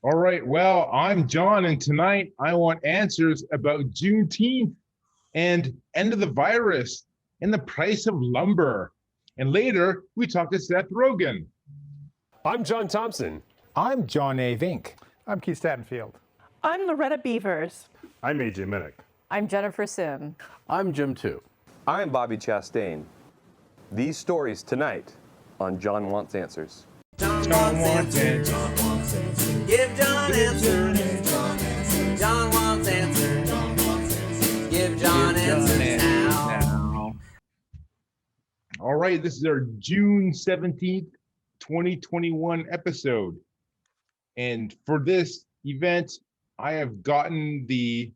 All right. Well, I'm John, and tonight I want answers about Juneteenth and end of the virus and the price of lumber. And later, we talk to Seth Rogen. I'm John Thompson. I'm John A. Vink. I'm Keith Stattenfield. I'm Loretta Beavers. I'm AJ Minnick. I'm Jennifer Sim. I'm Jim too. I'm Bobby Chastain. These stories tonight on John Wants Answers. John wants answers. John wants answers. Give John answers. John wants answers. John wants answers. Give John answers now. All right. This is our June 17th, 2021 episode. And for this event, I have gotten the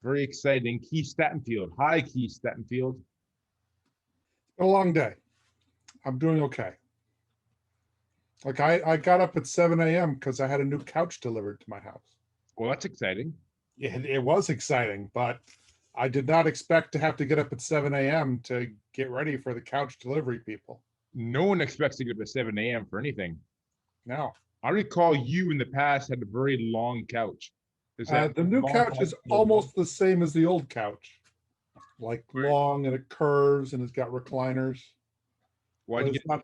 very exciting Keith Stattenfield. Hi, Keith Stattenfield. A long day. I'm doing okay. Like I got up at 7 a.m. because I had a new couch delivered to my house. Well, that's exciting. It was exciting, but I did not expect to have to get up at 7 a.m. to get ready for the couch delivery people. No one expects to get up at 7 a.m. for anything. No. I recall you in the past had a very long couch. The new couch is almost the same as the old couch. Like long, and it curves and it's got recliners. Why did you get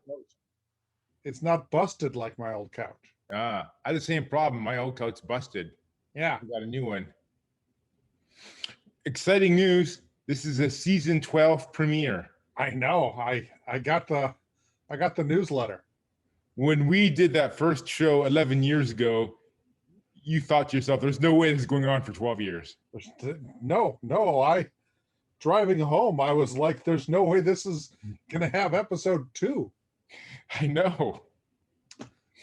it's not busted like my old couch. I had the same problem. My old couch busted. Yeah. I got a new one. Exciting news. This is a season 12 premiere. I know. I got the newsletter. When we did that first show 11 years ago, you thought to yourself, there's no way this is going on for 12 years. No. Driving home, I was like, there's no way this is going to have episode 2. I know.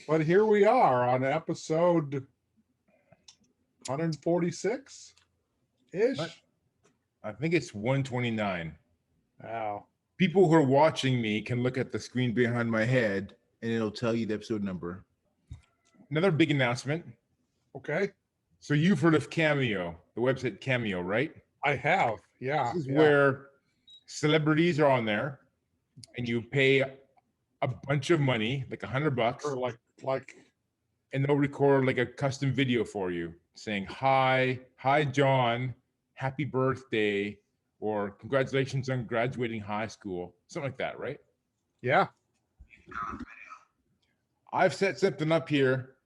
But here we are on episode 146-ish. I think it's 129. Wow. People who are watching me can look at the screen behind my head and it'll tell you the episode number. Another big announcement. Okay. So you've heard of Cameo, the website Cameo, right? I have. Yeah. This is where celebrities are on there and you pay a bunch of money, like $100, or like, and they'll record like a custom video for you saying, hi John, happy birthday, or congratulations on graduating high school, something like that, right? Yeah. I've set something up here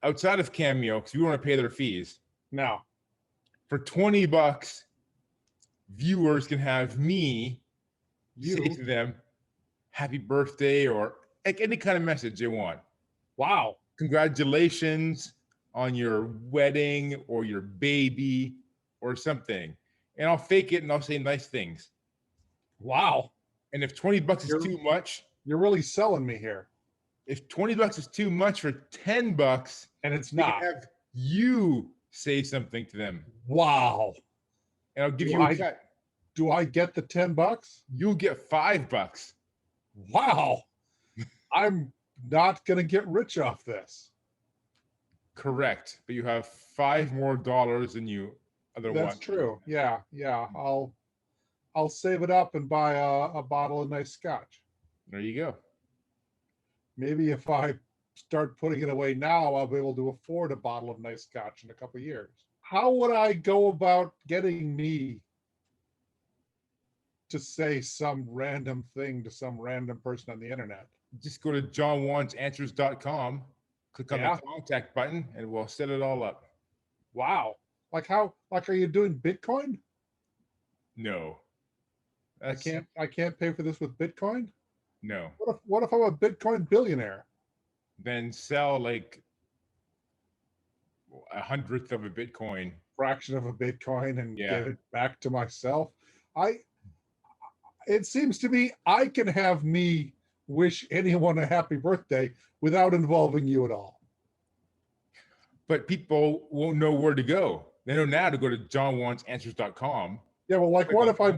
outside of Cameo because we want to pay their fees. No. For $20, viewers can have me say to them, happy birthday, or like any kind of message they want. Wow. Congratulations on your wedding or your baby or something. And I'll fake it and I'll say nice things. Wow. And if $20 is too much, you're really selling me here. If $20 is too much for $10, and it's not, have you say something to them. Wow. And I'll give you a cut. Do I get the $10? You'll get $5. Wow. I'm not going to get rich off this. Correct. But you have $5 more than you otherwise. That's true. Yeah. I'll save it up and buy a bottle of nice scotch. There you go. Maybe if I start putting it away now, I'll be able to afford a bottle of nice scotch in a couple of years. How would I go about getting me to say some random thing to some random person on the internet? Just go to johnwantsanswers.com, click on the contact button, and we'll set it all up. Wow. Like how? Like, are you doing Bitcoin? No. I can't pay for this with Bitcoin? No. What if I'm a Bitcoin billionaire? Then sell like 1/100th of a Bitcoin. Fraction of a Bitcoin and give it back to myself. It seems to me I can have me wish anyone a happy birthday without involving you at all. But people won't know where to go. They know now to go to johnwantsanswers.com. Yeah, well, like what if I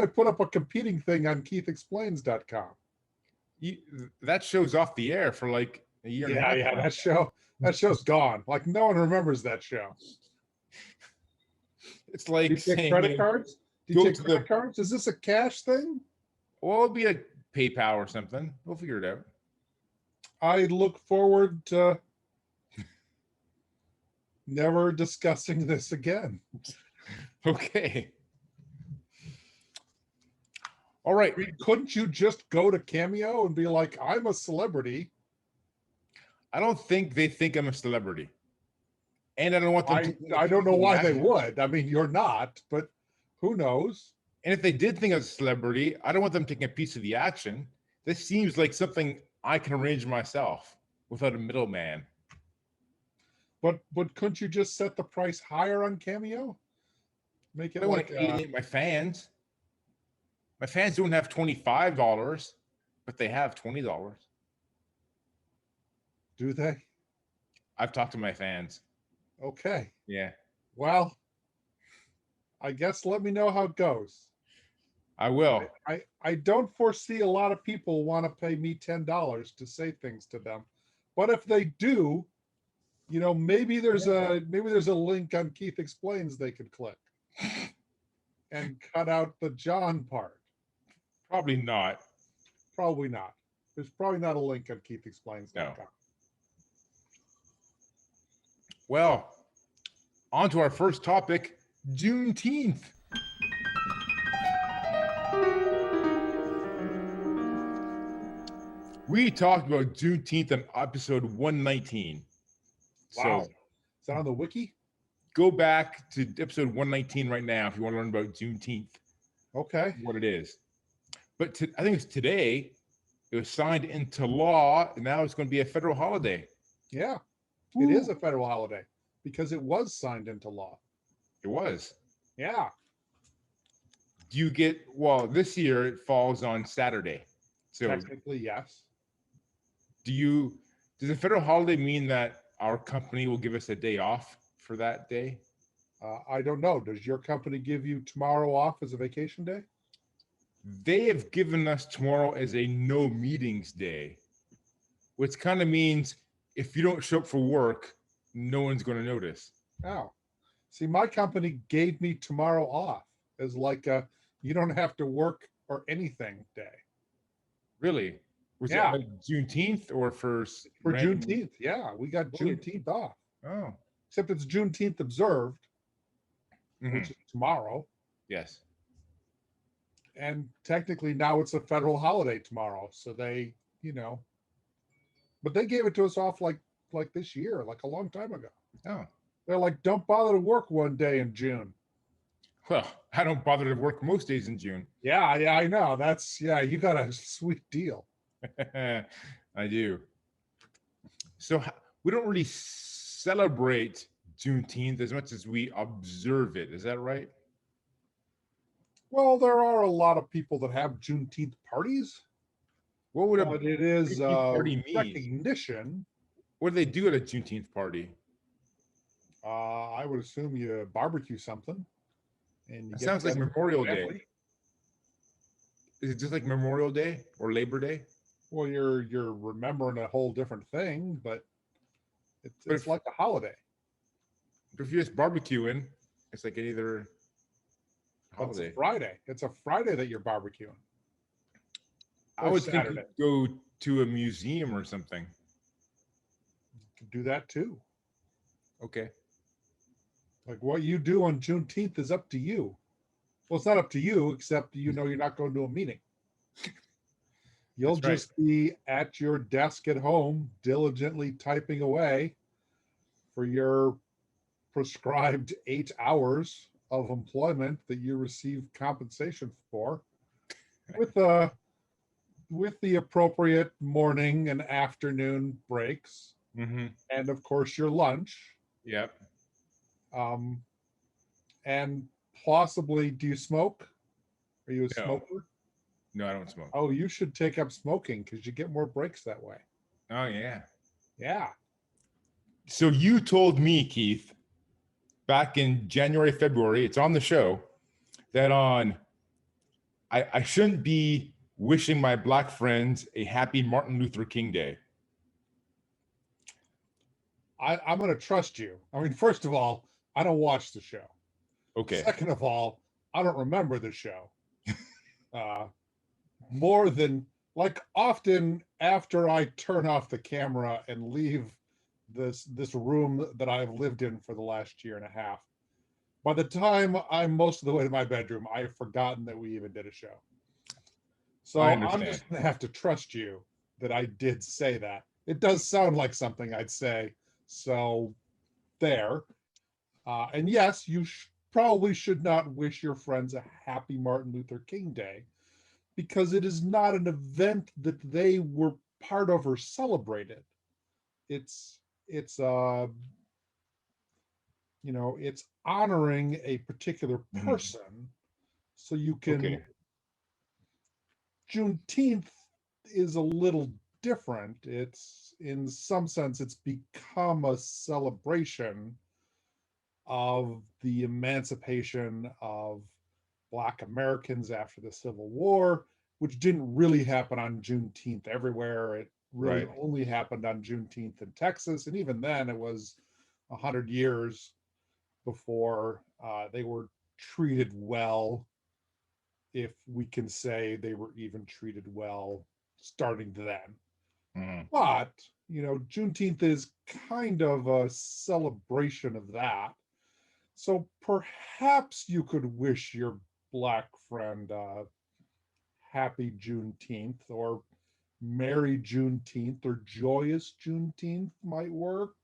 put up a competing thing on keithexplains.com? That show's off the air for like a year and a half. Yeah, that show's gone. Like no one remembers that show. It's like do you take credit cards? Do you take credit cards? Is this a cash thing? Well, it'll be a PayPal or something. We'll figure it out. I look forward to Never discussing this again. Okay. All right. I mean, couldn't you just go to Cameo and be like, I'm a celebrity? I don't think they think I'm a celebrity. And I don't want them I don't know why they action. would. I mean, you're not, but who knows? And if they did think I was a celebrity, I don't want them taking a piece of the action. This seems like something I can arrange myself without a middleman. But couldn't you just set the price higher on Cameo? Make it I want like to alienate my fans. My fans don't have $25, but they have $20. do they? I've talked to my fans. Okay. Yeah, Well, I guess let me know how it goes. I will. I don't foresee a lot of people want to pay me $10 to say things to them. But if they do, maybe there's a link on Keith Explains they could click and cut out the John part. Probably not. Probably not. There's probably not a link on KeithExplains.com. No. Well, on to our first topic, Juneteenth. We talked about Juneteenth in episode 119. Wow. So Is that on the wiki? go back to episode 119 right now if you want to learn about Juneteenth, Okay. what it is. But I think it's today, it was signed into law, and now it's going to be a federal holiday. Yeah. It is a federal holiday because it was signed into law. It was. Yeah. Do you get, well, this year it falls on Saturday. So Technically, yes. does a federal holiday mean that our company will give us a day off for that day? I don't know. Does your company give you tomorrow off as a vacation day? They have given us tomorrow as a no meetings day, which kind of means if you don't show up for work, no one's going to notice. Oh. See, my company gave me tomorrow off as like a you don't have to work or anything day. Really? Was Yeah. it like Juneteenth or for random- Juneteenth. Yeah, we got Really? Juneteenth off. Oh, Except it's Juneteenth observed, mhm. which is tomorrow. Yes. And technically now it's a federal holiday tomorrow. So they, but they gave it to us off like this year, like a long time ago. Oh, They're like, don't bother to work one day in June. well, I don't bother to work most days in June. Yeah, I know. You got a sweet deal. I do. So we don't really celebrate Juneteenth as much as we observe it. Is that right? Well, there are a lot of people that have Juneteenth parties, What would but it is Juneteenth party mean? recognition. What do they do at a Juneteenth party? I would assume you barbecue something. And you It get sounds like together with Memorial your Day. family. Is it just like Memorial Day or Labor Day? Well, you're remembering a whole different thing, but But it's if- like a holiday. If you're just barbecuing, it's like any other But it's a holiday. Friday. It's a Friday that you're barbecuing. I or would think Saturday. you'd go to a museum or something. You can do that too. Okay. Like what you do on Juneteenth is up to you. Well, it's not up to you, except you're not going to a meeting. You'll That's right. just be at your desk at home, diligently typing away for your prescribed 8 hours of employment that you receive compensation for, with the appropriate morning and afternoon breaks, Mm-hmm. and of course your lunch. Yep. And possibly, do you smoke? Are you a No. smoker? No, I don't smoke. Oh, you should take up smoking because you get more breaks that way. Oh, yeah. Yeah. So you told me, Keith, back in January, February, it's on the show, that I shouldn't be wishing my Black friends a happy Martin Luther King Day. I'm going to trust you. I mean, first of all, I don't watch the show. Okay. Second of all, I don't remember the show. More than, like, often after I turn off the camera and leave this room that I've lived in for the last year and a half. By the time I'm most of the way to my bedroom, I've forgotten that we even did a show. So I I'm understand. just gonna have to trust you that I did say that. It does sound like something I'd say. So there. And yes, you probably should not wish your friends a happy Martin Luther King Day, because it is not an event that they were part of or celebrated. It's it's it's honoring a particular Mhm. person. So you can Okay. Juneteenth is a little different. It's in some sense it's become a celebration of the emancipation of Black Americans after the Civil War, which didn't really happen on Juneteenth everywhere. It really Right. only happened on Juneteenth in Texas, and even then, it was 100 years before they were treated well, if we can say they were even treated well starting then. Mhm. But Juneteenth is kind of a celebration of that. So perhaps you could wish your Black friend happy Juneteenth, or Merry Juneteenth, or Joyous Juneteenth might work.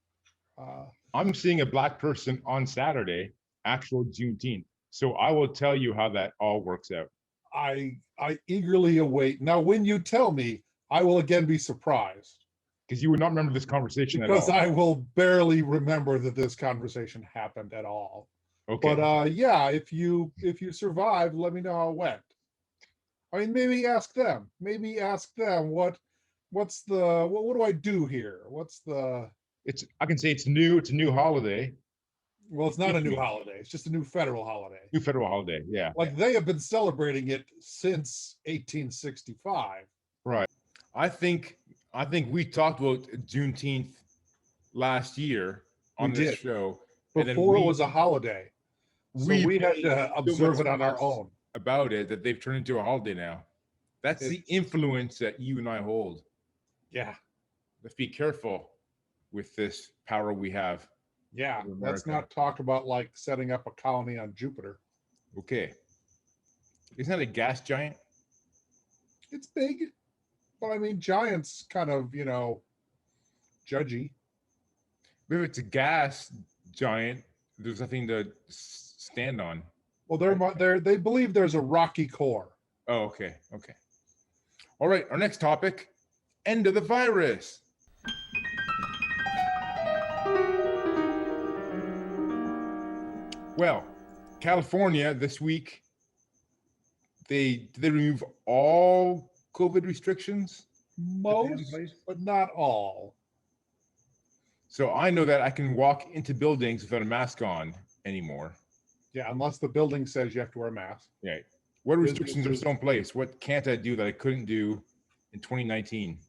I'm seeing a Black person on Saturday, actual Juneteenth. So I will tell you how that all works out. I eagerly await. Now, when you tell me, I will again be surprised, Because you would not remember this conversation because at all. I will barely remember that this conversation happened at all. Okay. But yeah, if you survive, let me know how it went. I mean, maybe ask them. Maybe ask them what's the what do I do here? What's the I can say it's new. It's a new holiday. Well, it's not a Teach new me. holiday. It's just a new federal holiday. New federal holiday. Yeah. Like they have been celebrating it since 1865. Right. I think we talked about Juneteenth last year on We this did. show. And then Before it was a holiday. So we had made to so observe much it on our fuss own. about it that they've turned into a holiday now. That's the It's- influence that you and I hold. Yeah. Let's be careful with this power we have. Yeah. Of Let's America. not talk about like setting up a colony on Jupiter. Okay. Isn't that a gas giant? It's big, but I mean, giants kind of, judgy. If it's a gas giant, there's nothing to stand on. Well, they believe there's a rocky core. Oh, okay. Okay. All right. Our next topic, end of the virus. Well, California this week, they remove all COVID restrictions that they had in Most, place? but not all. So I know that I can walk into buildings without a mask on anymore. Yeah, unless the building says you have to wear a mask. Right. What restrictions are Businesses- still in place? What can't I do that I couldn't do in 2019?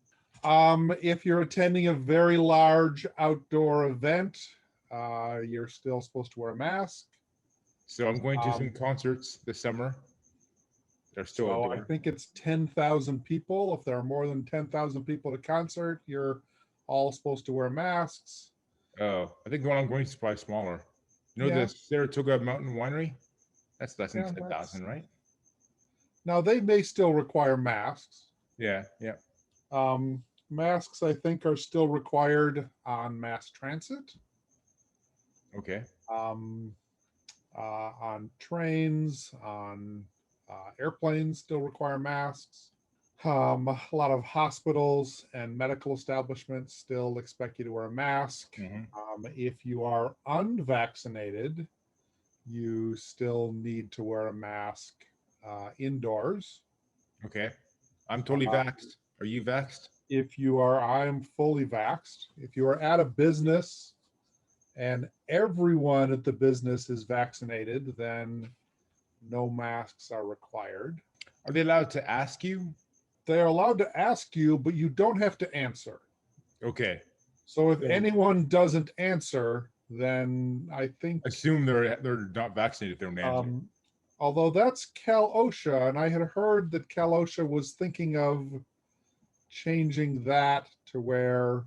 If you're attending a very large outdoor event, you're still supposed to wear a mask. So I'm going to some Um, concerts this summer. They're still So outdoor. I think it's 10,000 people. If there are more than 10,000 people at a concert, you're all supposed to wear masks. Oh, I think the one I'm going to is probably smaller. You know Yeah. the Saratoga Mountain Winery? That's less than Yeah, 10,000, right? Now they may still require masks. Yeah, yeah. Masks, I think, are still required on mass transit. Okay. On trains, on airplanes, still require masks. A lot of hospitals and medical establishments still expect you to wear a mask. Mhm. If you are unvaccinated, you still need to wear a mask indoors. Okay. I'm totally vaxxed. Are you vaxxed? I'm fully vaxxed. If you are at a business and everyone at the business is vaccinated, then no masks are required. Are they allowed to ask you? They're allowed to ask you, but you don't have to answer. Okay. So if So- anyone doesn't answer, then I think, Assume they're not vaccinated if they don't answer. although that's Cal OSHA, and I had heard that Cal OSHA was thinking of changing that to where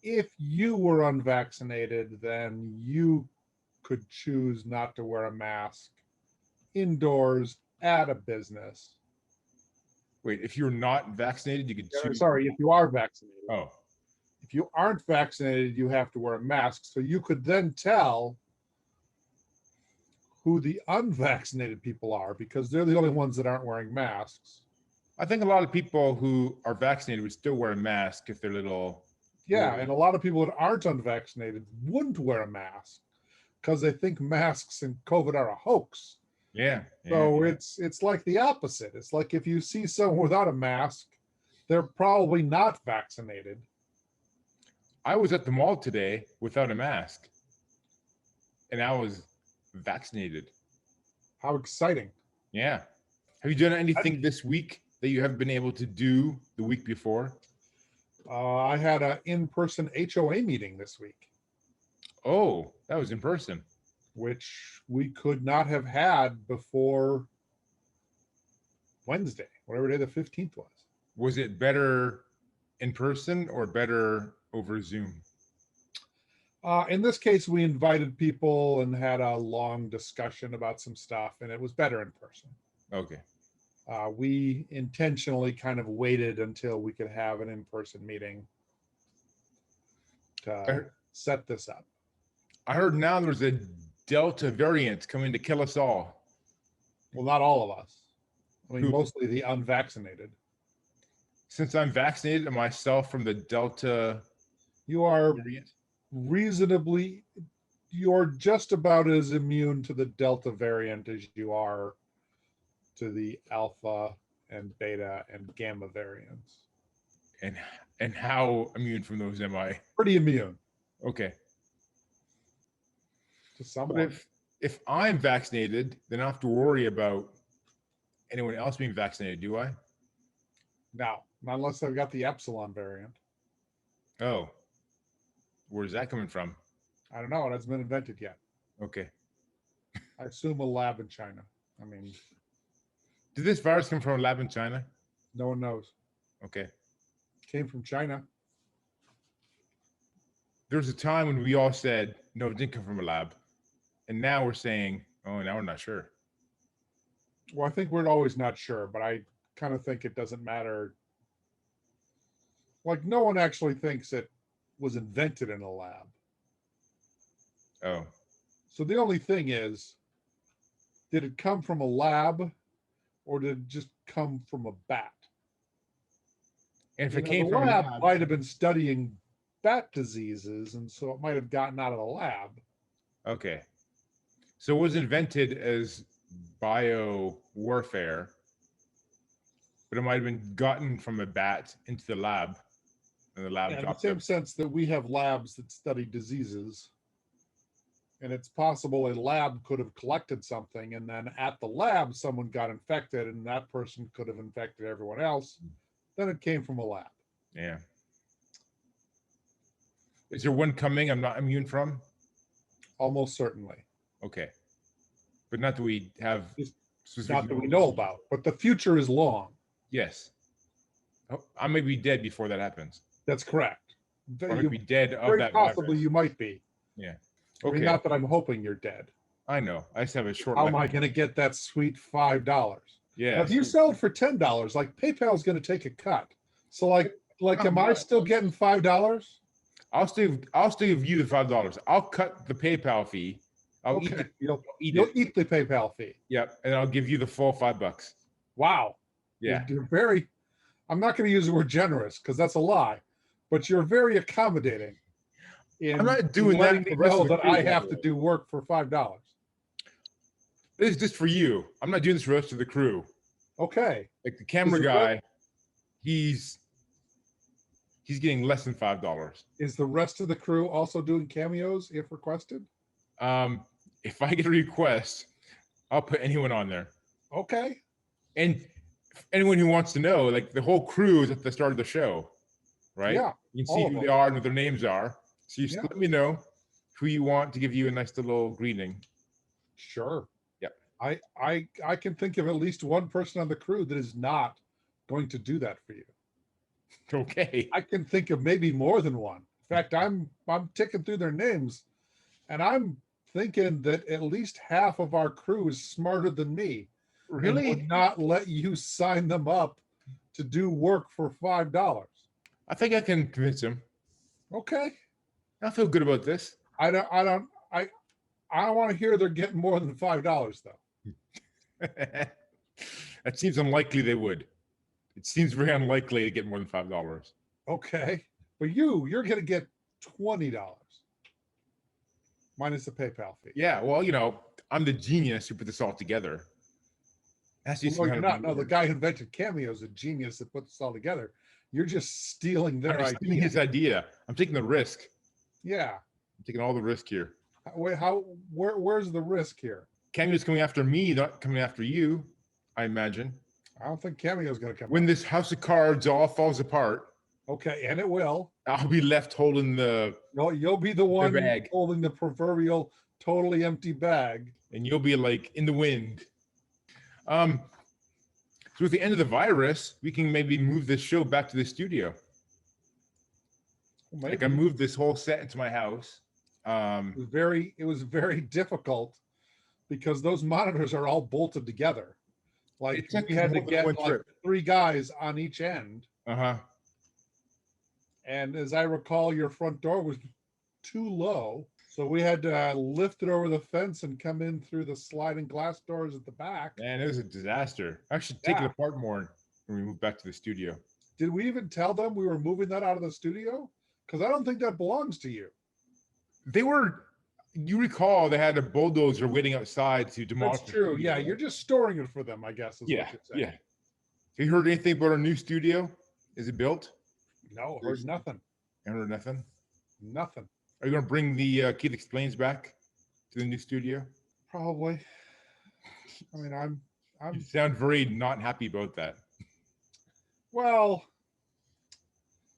if you were unvaccinated, then you could choose not to wear a mask indoors at a business. Wait, if you're not vaccinated, you could choose. Sorry, if you are vaccinated. Oh, If you aren't vaccinated, you have to wear a mask. So you could then tell who the unvaccinated people are because they're the only ones that aren't wearing masks. I think a lot of people who are vaccinated would still wear a mask if they're little. Yeah, and a lot of people that aren't unvaccinated wouldn't wear a mask because they think masks and COVID are a hoax. Yeah. So yeah. it's like the opposite. It's like if you see someone without a mask, they're probably not vaccinated. I was at the mall today without a mask, and I was vaccinated. How exciting. Yeah. Have you done anything this week that you haven't been able to do the week before? I had an in-person HOA meeting this week, Oh, that was in person. which we could not have had before Wednesday, whatever day the 15th was. Was it better in person or better over Zoom? In this case, we invited people and had a long discussion about some stuff, and it was better in person. Okay. We intentionally kind of waited until we could have an in-person meeting to set this up. I heard now there's a Delta variant coming to kill us all. Well, not all of us. I mean, Who? mostly the unvaccinated. Since I'm vaccinated and myself from the Delta You are variant. you're just about as immune to the Delta variant as you are to the Alpha and Beta and Gamma variants. And how immune from those am I? Pretty immune Okay. to But someone. if I'm vaccinated, then I don't have to worry about anyone else being vaccinated, do I? No, not unless I've got the Epsilon variant. Oh. Where's that coming from? I don't know. It hasn't been invented yet. Okay. I assume a lab in China. I mean, Did this virus come from a lab in China? no one knows. Okay. Came from China. There was a time when we all said, no, it didn't come from a lab. And now we're saying, oh, now we're not sure. Well, I think we're always not sure, but I kind of think it doesn't matter. Like, no one actually thinks it was invented in a lab. Oh, So the only thing is, did it come from a lab or did it just come from a bat? and if You it know, came the from a lab lab, might have been studying bat diseases, and so it might have gotten out of the lab. okay. So it was invented as bio warfare, but it might have been gotten from a bat into the lab, and the lab In the dropped same it. sense that we have labs that study diseases, and it's possible a lab could have collected something, and then at the lab someone got infected, and that person could have infected everyone else. Then it came from a lab. Yeah. Is there one coming I'm not immune from? Almost certainly. Okay. But not that we have Just specific Not that we knowledge. know about, but the future is long. Yes. Oh, I may be dead before that happens. That's correct. Or I may You, be dead of very that possibly virus. you might be. Yeah. I mean, Okay. not that I'm hoping you're dead. I know. I just have a short How life. am I going to get that sweet $5? Yeah. If you sell it for $10, like PayPal's going to take a cut. So like am I still getting $5? I'll still give you the $5. I'll cut the PayPal fee. I'll eat Okay, it. you'll Eat it. eat the PayPal fee. Yep. And I'll give you the full $5. Wow. Yeah. You're very, I'm not going to use the word generous because that's a lie, but you're very accommodating. I'm not doing that letting for me the rest know of the that I crew, have by to the way. do work for $5. This is just for you. I'm not doing this for the rest of the crew. Okay. Like the camera Is it guy, he's getting less than $5. Is the rest of the crew also doing cameos if requested? If I get a request, I'll put anyone on there. Okay. And anyone who wants to know, like the whole crew is at the start of the show, right? Yeah, You can all see of who them. they are and what their names are. So you just Yeah. let me know who you want to give you a nice little greeting. Sure. Yep. I can think of at least one person on the crew that is not going to do that for you. Okay. I can think of maybe more than one. In fact, I'm ticking through their names, and I'm thinking that at least half of our crew is smarter than me. And Really? would not let you sign them up to do work for $5. I think I can convince him. Okay. I feel good about this. I don't want to hear they're getting more than $5 though. That seems unlikely they would. It seems very unlikely to get more than $5. Okay. But you're gonna get $20 minus the PayPal fee. Yeah, well, I'm the genius who put this all together. That's just Well, you're not. No, the guy who invented Cameo is a genius that put this all together. You're just stealing their I'm idea. stealing his idea. I'm taking the risk. Yeah. I'm taking all the risk here. Wait, where's the risk here? Cameo's coming after me, not coming after you, I imagine. I don't think Cameo's gonna come. When this house of cards all falls apart, Okay, and it will. I'll be left holding the, No, you'll be the one bag. holding the proverbial totally empty bag. and you'll be like in the wind. So at the end of the virus, we can maybe move this show back to the studio. Like I moved this whole set into my house. It was very difficult because those monitors are all bolted together. Like It took we had to more than get one like trip. 3 guys on each end. Uh-huh. And as I recall, your front door was too low. So we had to lift it over the fence and come in through the sliding glass doors at the back. Man, it was a disaster. I should take it Yeah. apart more when we move back to the studio. Did we even tell them we were moving that out of the studio? Because I don't think that belongs to you. You recall they had a bulldozer waiting outside to demolish. That's the true. studio. Yeah, you're just storing it for them, I guess. Is Yeah, what you're saying. yeah. Have you heard anything about our new studio? Is it built? No, heard nothing. I heard nothing. Nothing. Are you going to bring the Keith Explains back to the new studio? Probably. I mean, You sound very not happy about that. well,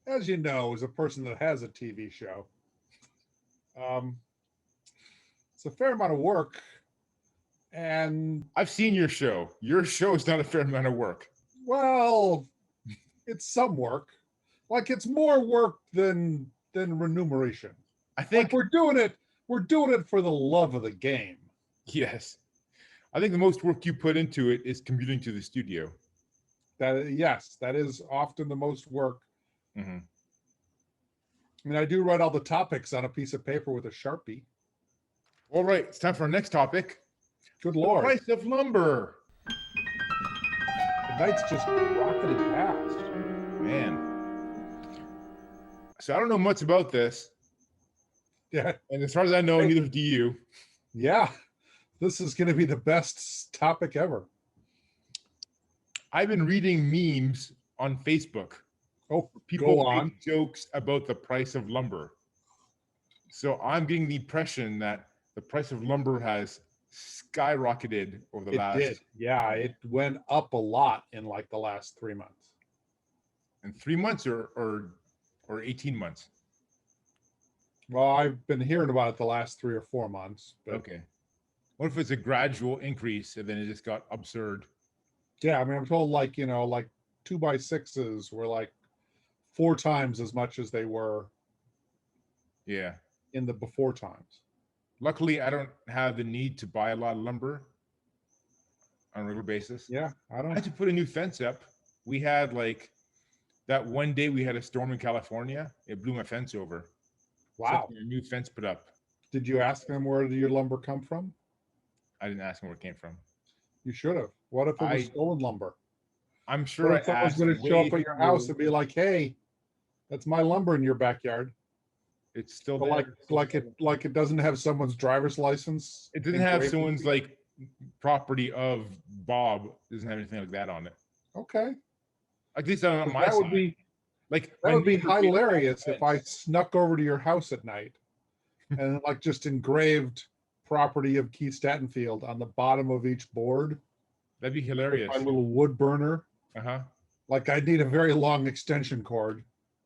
as you know, as a person that has a TV show, it's a fair amount of work. And I've seen your show. Your show is not a fair amount of work. well, it's some work. Like it's more work than remuneration. I Like think, we're doing it for the love of the game. yes. I think the most work you put into it is commuting to the studio. Yes, that is often the most work. Mhm. I mean, I do write all the topics on a piece of paper with a Sharpie. All right, it's time for our next topic. Good The Lord. price of lumber. The night's just rocketed past. Man. So I don't know much about this. Yeah. And as far as I know, neither do you. Yeah. This is going to be the best topic ever. I've been reading memes on Facebook. Oh, People go on. make jokes about the price of lumber. So I'm getting the impression that the price of lumber has skyrocketed over the It last did. Yeah, it went up a lot in like the last 3 months. in 3 months or 18 months. Well, I've been hearing about it the last 3 or 4 months. But Okay. What if it's a gradual increase and then it just got absurd? yeah, I mean, I'm told like 2x6s were like 4 times as much as they were Yeah. in the before times. Luckily, I don't have the need to buy a lot of lumber on a regular basis. Yeah, I I don't. had to put a new fence up. We had like that one day we had a storm in California. It blew my fence over. So I had Wow. to get a new fence put up. Did you ask them where did your lumber come from? I didn't ask him where it came from. You should have. What if it was stolen lumber? I'm sure What I if someone's asked. going to show way up at your house before- and be like, "Hey, that's my lumber in your backyard," It's still but there. like it doesn't have someone's driver's license. It doesn't have engraved? someone's like property of Bob. It doesn't have anything like that on it. Okay, At least on my that side. would be Like that my would be neighbor gave me hilarious if I fence. snuck over to your house at night and like just engraved property of Keith Stattenfield on the bottom of each board. That'd be With hilarious. my little wood burner. Uh-huh. Like I'd need a very long extension cord.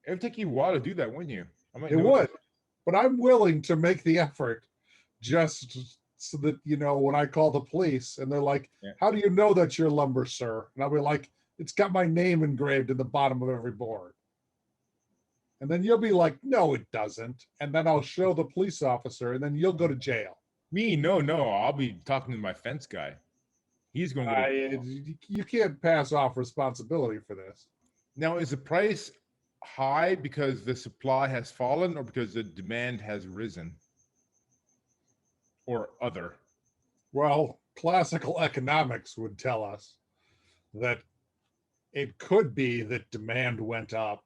It would take you a while to do that, wouldn't you? I might It know would, but I'm willing to make the effort just so that, when I call the police and they're like, Yeah. "How do you know that's your lumber, sir?" And I'll be like, "It's got my name engraved in the bottom of every board." And then you'll be like, no, it doesn't. And then I'll show the police officer, and then you'll go to jail. Me, no. I'll be talking to my fence guy. He's going to go to jail. You can't pass off responsibility for this. Now, is the price high because the supply has fallen or because the demand has risen? Or other? Well, classical economics would tell us that it could be that demand went up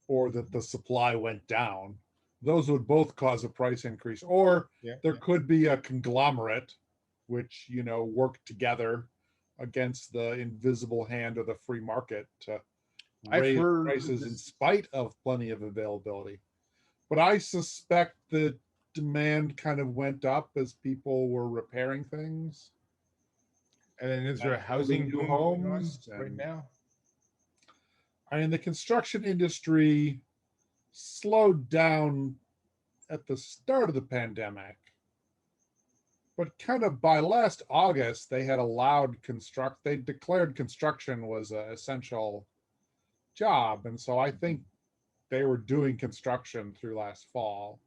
or that the supply went down. Those would both cause a price increase. Or there could be a conglomerate which, work together against the invisible hand of the free market to raise prices in spite of plenty of availability. But I suspect that demand kind of went up as people were repairing things. And then is there a housing boom going on right now? I mean, the construction industry slowed down at the start of the pandemic, but kind of by last August, they had they declared construction was an essential job. And so I think they were doing construction through last fall.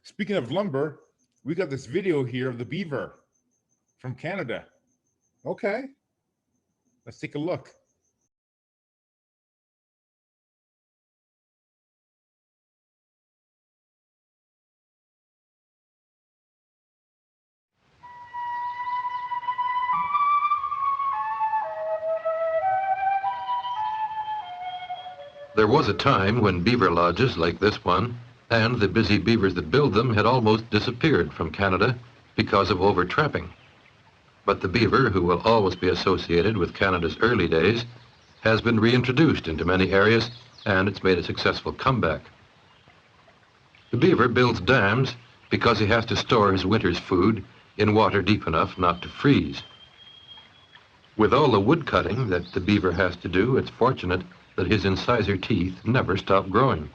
Speaking of lumber, we got this video here of the beaver from Canada. Okay. Let's take a look. There was a time when beaver lodges like this one and the busy beavers that build them had almost disappeared from Canada because of overtrapping. But the beaver, who will always be associated with Canada's early days, has been reintroduced into many areas, and it's made a successful comeback. The beaver builds dams because he has to store his winter's food in water deep enough not to freeze. With all the wood cutting that the beaver has to do, it's fortunate that his incisor teeth never stop growing.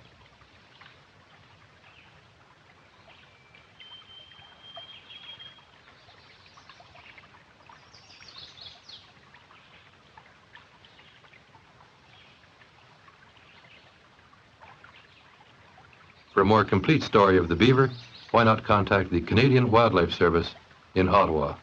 For a more complete story of the beaver, why not contact the Canadian Wildlife Service in Ottawa?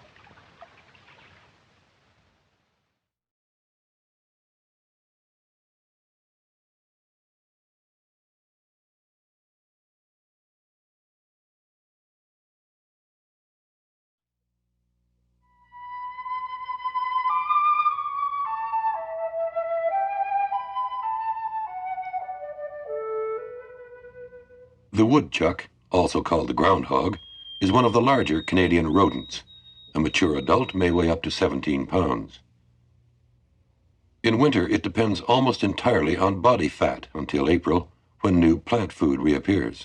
The woodchuck, also called the groundhog, is one of the larger Canadian rodents. A mature adult may weigh up to 17 pounds. In winter, it depends almost entirely on body fat until April, when new plant food reappears.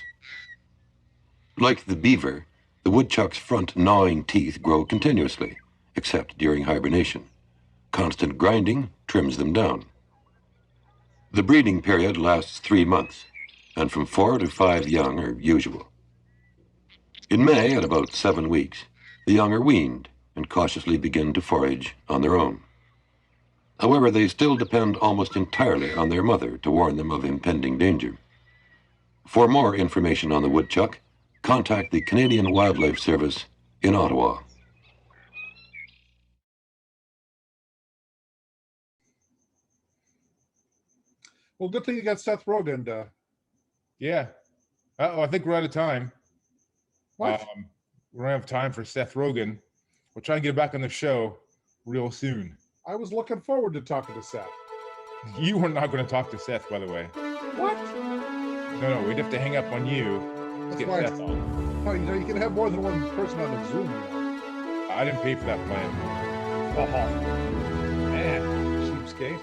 Like the beaver, the woodchuck's front gnawing teeth grow continuously, except during hibernation. Constant grinding trims them down. The breeding period lasts 3 months, and from 4 to 5 young are usual. In May, at about 7 weeks, the young are weaned and cautiously begin to forage on their own. However, they still depend almost entirely on their mother to warn them of impending danger. For more information on the woodchuck, contact the Canadian Wildlife Service in Ottawa. Well, good thing you got Seth Rogen to... Yeah. I think we're out of time. What? We don't have time for Seth Rogen. We'll try and get back on the show real soon. I was looking forward to talking to Seth. You were not going to talk to Seth, by the way. What? No, we'd have to hang up on you to get why- Seth on. Oh, you can have more than one person on the Zoom. I didn't pay for that plan. Oh, man, cheapskate.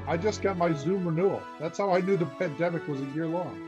I just got my Zoom renewal. That's how I knew the pandemic was a year long.